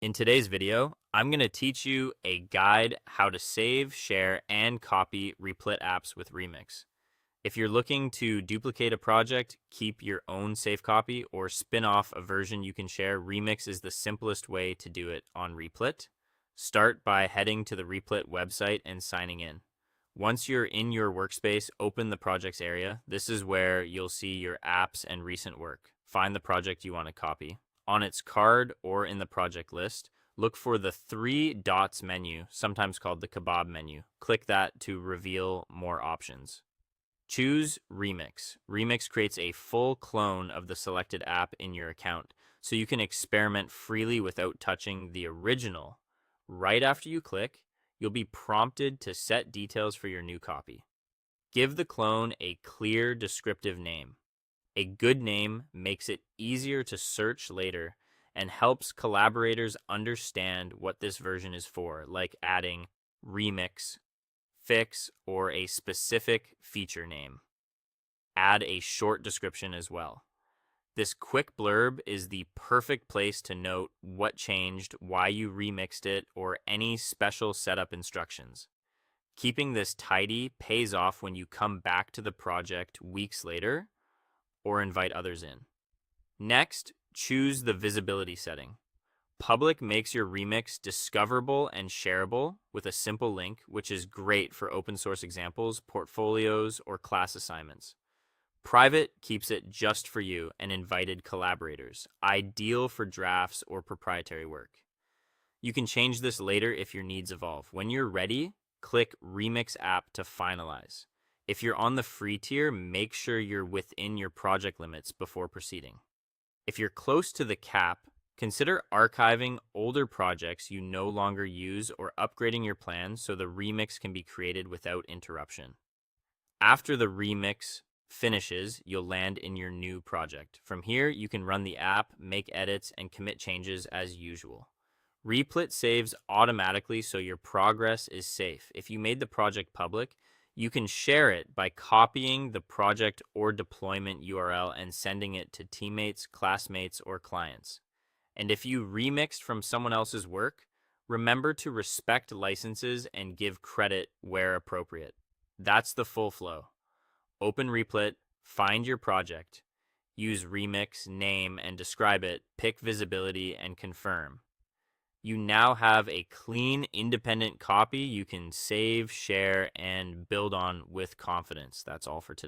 In today's video, I'm going to teach you a guide how to save, share, and copy Replit apps with Remix. If you're looking to duplicate a project, keep your own safe copy, or spin off a version you can share, Remix is the simplest way to do it on Replit. Start by heading to the Replit website and signing in. Once you're in your workspace, open the projects area. This is where you'll see your apps and recent work. Find the project you want to copy. On its card or in the project list, look for the three dots menu, sometimes called the kebab menu. Click that to reveal more options. Choose Remix. Remix creates a full clone of the selected app in your account, so you can experiment freely without touching the original. Right after you click, you'll be prompted to set details for your new copy. Give the clone a clear, descriptive name. A good name makes it easier to search later and helps collaborators understand what this version is for, like adding remix, fix, or a specific feature name. Add a short description as well. This quick blurb is the perfect place to note what changed, why you remixed it, or any special setup instructions. Keeping this tidy pays off when you come back to the project weeks later or invite others in. Next, choose the visibility setting. Public makes your remix discoverable and shareable with a simple link, which is great for open source examples, portfolios, or class assignments. Private keeps it just for you and invited collaborators, ideal for drafts or proprietary work. You can change this later if your needs evolve. When you're ready, click Remix App to finalize. If you're on the free tier, make sure you're within your project limits before proceeding. If you're close to the cap, consider archiving older projects you no longer use or upgrading your plan so the remix can be created without interruption. After the remix finishes, you'll land in your new project. From here, you can run the app, make edits, and commit changes as usual. Replit saves automatically so your progress is safe. If you made the project public, you can share it by copying the project or deployment URL and sending it to teammates, classmates, or clients. And if you remixed from someone else's work, remember to respect licenses and give credit where appropriate. That's the full flow. Open Replit, find your project, use remix, name, and describe it, pick visibility, and confirm. You now have a clean, independent copy you can save, share, and build on with confidence. That's all for today.